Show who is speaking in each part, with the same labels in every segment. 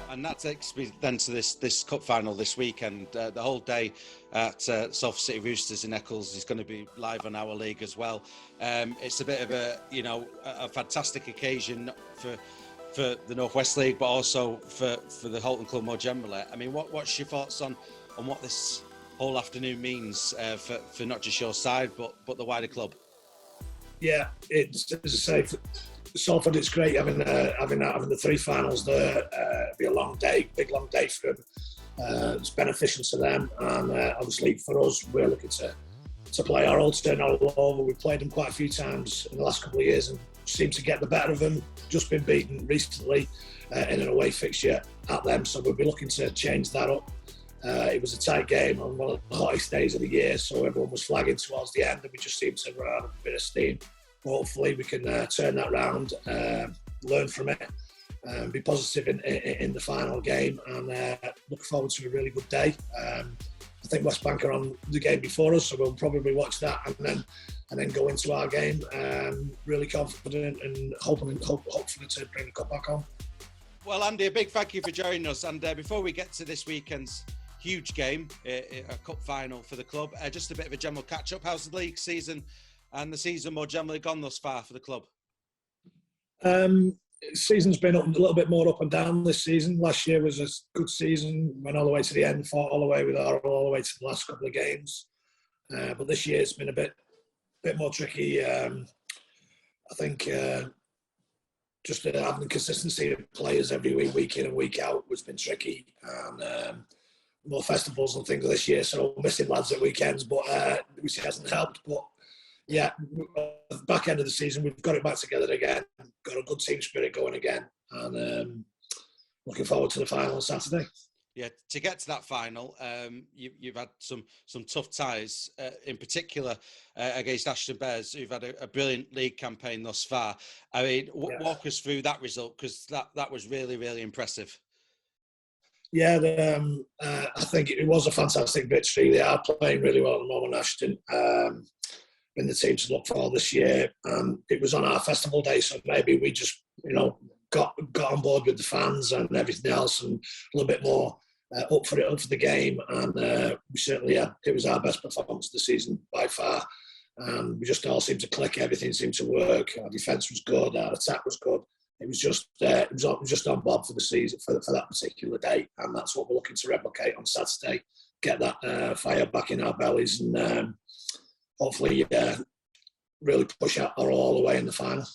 Speaker 1: And that takes me then to this cup final this weekend. The whole day at Salford City Roosters in Eccles is going to be live on our league as well. It's a bit of a fantastic occasion for the North West League, but also for the Halton Club more generally. I mean, what's your thoughts on what this whole afternoon means for not just your side, but the wider club?
Speaker 2: Yeah, it's, as I say, for Salford, it's great having the three finals there. It'll be a long day, big long day for them. It's beneficial to them, and obviously for us, we're looking to play our old turn all over. We've played them quite a few times in the last couple of years and seem to get the better of them. Just been beaten recently in an away fixture at them, so we'll be looking to change that up. It was a tight game on one of the hottest days of the year, so everyone was flagging towards the end, and we just seemed to run out of a bit of steam. Hopefully we can turn that round, learn from it, be positive in the final game, and look forward to a really good day. I think West Bank are on the game before us, so we'll probably watch that and then go into our game really confident and hopefully to bring the cup back home.
Speaker 1: Well, Andy, a big thank you for joining us. And before we get to this weekend's huge game, a cup final for the club, just a bit of a general catch-up. How's the league season and the season more generally gone thus far for the club?
Speaker 2: Season's been a little bit more up and down this season. Last year was a good season, went all the way to the end, fought all the way with Orrell all the way to the last couple of games. But this year it's been a bit more tricky. I think just having consistency of players every week in and week out has been tricky. And more festivals and things this year, so missing lads at weekends, but which hasn't helped. But yeah, at the back end of the season, we've got it back together again, got a good team spirit going again, and looking forward to the final on Saturday.
Speaker 1: Yeah, to get to that final, you've had some tough ties, in particular against Ashton Bears, who've had a brilliant league campaign thus far. I mean, walk us through that result, because that was really, really impressive.
Speaker 2: Yeah, I think it was a fantastic victory. They are playing really well at the moment, Ashton. Been the team to look for this year. It was on our festival day, so maybe we just, got on board with the fans and everything else, and a little bit more up for the game. And we certainly it was our best performance of the season by far. We just all seemed to click. Everything seemed to work. Our defence was good. Our attack was good. It was just on board for the season for that particular day, and that's what we're looking to replicate on Saturday. Get that fire back in our bellies, and hopefully really push out all the way in the final.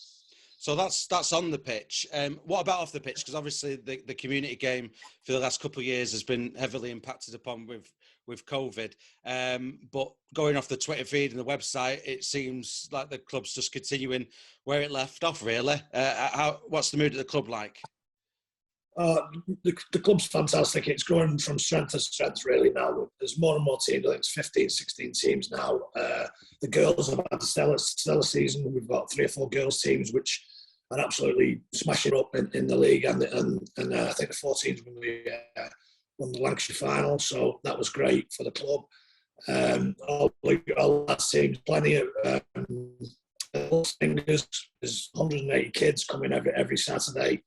Speaker 1: So that's on the pitch. What about off the pitch? Because obviously the community game for the last couple of years has been heavily impacted upon with COVID. But going off the Twitter feed and the website, it seems like the club's just continuing where it left off, really. What's the mood at the club like?
Speaker 2: The club's fantastic. It's growing from strength to strength, really, now. There's more and more teams. I think it's 15, 16 teams now. The girls have had a stellar season. We've got 3 or 4 girls teams which are absolutely smashing up in the league, and I think the 4 teams won the Lancashire final, so that was great for the club. All that teams, plenty of singers. There's 180 kids coming every Saturday,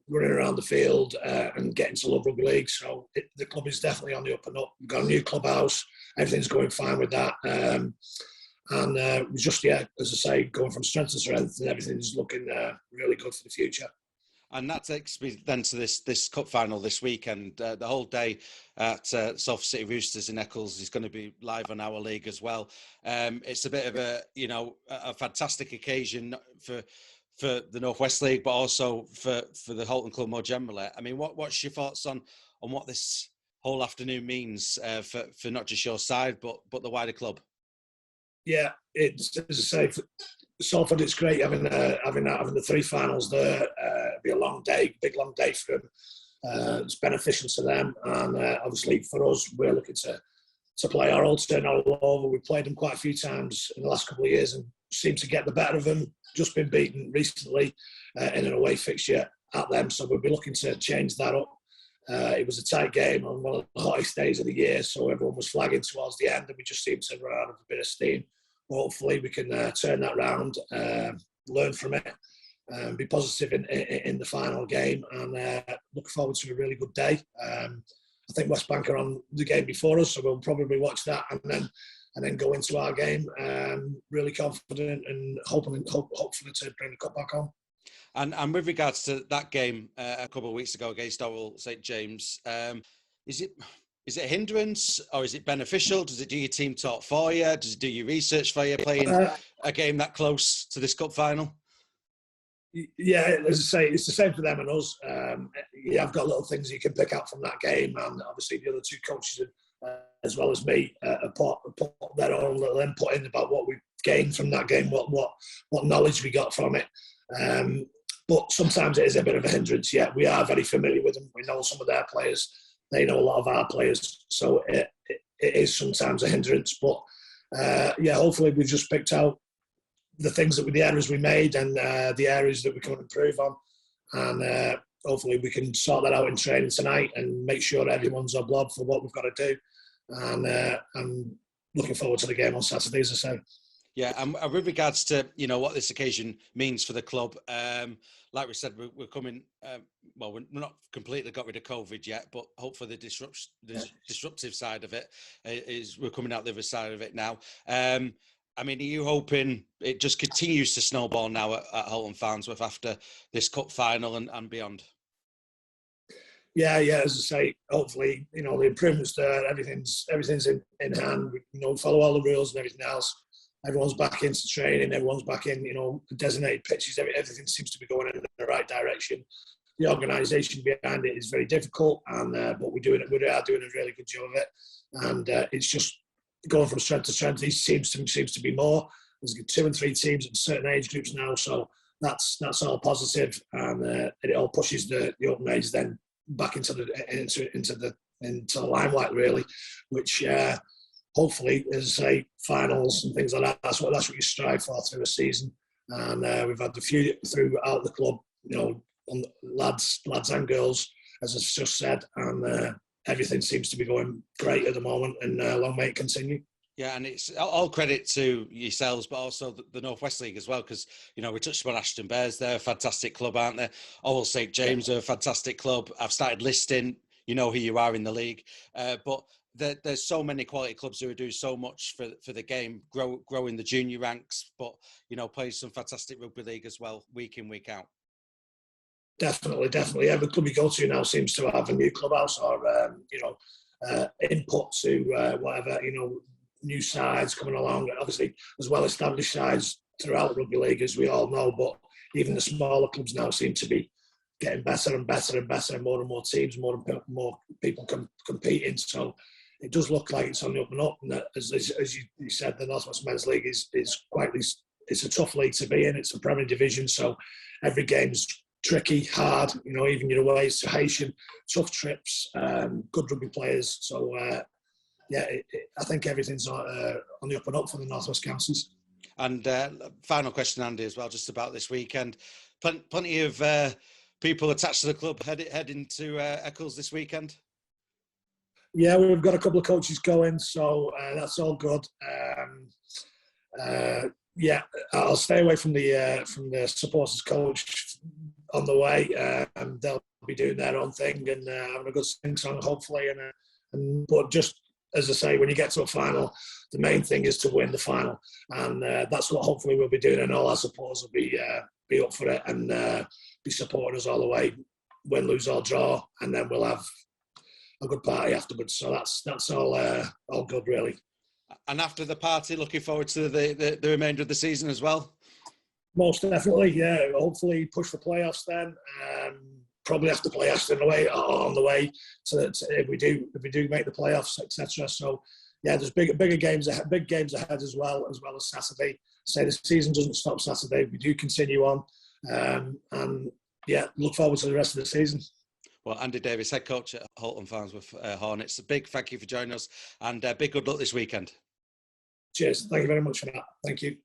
Speaker 2: running around the field and getting to love rugby league. So the club is definitely on the up and up. We've got a new clubhouse. Everything's going fine with that. And just, as I say, going from strength to strength, and everything's looking really good for the future.
Speaker 1: And that takes me then to this cup final this weekend. The whole day at Salford City Roosters in Eccles is going to be live on our league as well. It's a bit of a fantastic occasion for the North West League, but also for the Halton Club more generally. I mean, what's your thoughts on what this whole afternoon means for not just your side, but the wider club?
Speaker 2: Yeah, it's, as I say, for Salford, it's great having the 3 finals there. It'll be a long day, big long day for them. It's beneficial to them, and obviously for us, we're looking to play our old turn all over. We've played them quite a few times in the last couple of years and seem to get the better of them. Just been beaten recently in an away fixture at them, so we'll be looking to change that up. It was a tight game on one of the hottest days of the year, so everyone was flagging towards the end, and we just seemed to run out of a bit of steam. Hopefully we can turn that round, learn from it, be positive in the final game, and look forward to a really good day. I think West Bank are on the game before us, so we'll probably watch that and then go into our game really confident and hopefully to bring the cup back home.
Speaker 1: And with regards to that game a couple of weeks ago against Orrell St James, is it a hindrance or is it beneficial? Does it do your team talk for you? Does it do your research for you playing a game that close to this cup final?
Speaker 2: Yeah, as I say, it's the same for them and us. I've got little things you can pick out from that game, and obviously the other two coaches, as well as me, put their own little input in about what we gained from that game, what knowledge we got from it. But sometimes it is a bit of a hindrance. Yeah, we are very familiar with them. We know some of their players. They know a lot of our players. So it is sometimes a hindrance. But hopefully we've just picked out the errors we made and the areas that we can improve on. And hopefully we can sort that out in training tonight and make sure everyone's on board for what we've got to do. And I'm looking forward to the game on Saturday, as I say.
Speaker 1: Yeah, and with regards to what this occasion means for the club, like we said, we're coming. We're not completely got rid of COVID yet, but hopefully the disruptive side of it is we're coming out the other side of it now. I mean, are you hoping it just continues to snowball now at Halton Farnworth after this cup final and beyond?
Speaker 2: Yeah. As I say, hopefully, the improvements there, everything's in hand. We follow all the rules and everything else. Everyone's back into training. Everyone's back in, designated pitches. Everything seems to be going in the right direction. The organisation behind it is very difficult, but we are doing a really good job of it. And it's just going from strength to strength. These teams seems to be more. There's 2 and 3 teams in certain age groups now, so that's all positive, and it all pushes the open age then back into the limelight really, which. Hopefully, as I say, finals and things like that. That's what you strive for through a season. And we've had a few throughout the club, lads and girls, as I've just said, and everything seems to be going great at the moment. And long may it continue. Yeah,
Speaker 1: and it's all credit to yourselves, but also the North West League as well, because we touched upon Ashton Bears. They're a fantastic club, aren't they? Orrell St James are a fantastic club. I've started listing. You know who you are in the league, but. There's so many quality clubs who do so much for the game, growing the junior ranks, but play some fantastic rugby league as well, week in, week out.
Speaker 2: Definitely. Every club you go to now seems to have a new clubhouse or input to whatever, new sides coming along. Obviously, as well established sides throughout rugby league, as we all know, but even the smaller clubs now seem to be getting better and better and better, more and more teams, more and more people competing. So. It does look like it's on the up and up, and as you said, the North West Men's League is it's a tough league to be in. It's a Premier Division, so every game's tricky, hard. Even your away to Haitian, tough trips, good rugby players. So I think everything's on the up and up for the North West Councils.
Speaker 1: And final question, Andy, as well, just about this weekend. Plenty of people attached to the club heading to Eccles this weekend.
Speaker 2: Yeah, we've got a couple of coaches going, so that's all good. I'll stay away from the supporters coach on the way, and they'll be doing their own thing and having a good sing song, hopefully. But just as I say, when you get to a final, the main thing is to win the final, and that's what hopefully we'll be doing. And all our supporters will be up for it and be supporting us all the way, win, lose or draw, and then we'll have a good party afterwards. So that's all good, really.
Speaker 1: And after the party, looking forward to the remainder of the season as well.
Speaker 2: Most definitely, yeah. Hopefully, push for playoffs then. Probably have to play Ashton away on the way to if we do make the playoffs, etc. So yeah, there's bigger games ahead, big games ahead as well as Saturday. Say the season doesn't stop Saturday. We do continue on, and yeah, look forward to the rest of the season.
Speaker 1: Well, Andy Davies, head coach at Halton Farnworth Hornets. A big thank you for joining us, and big good luck this weekend.
Speaker 2: Cheers. Thank you very much for that. Thank you.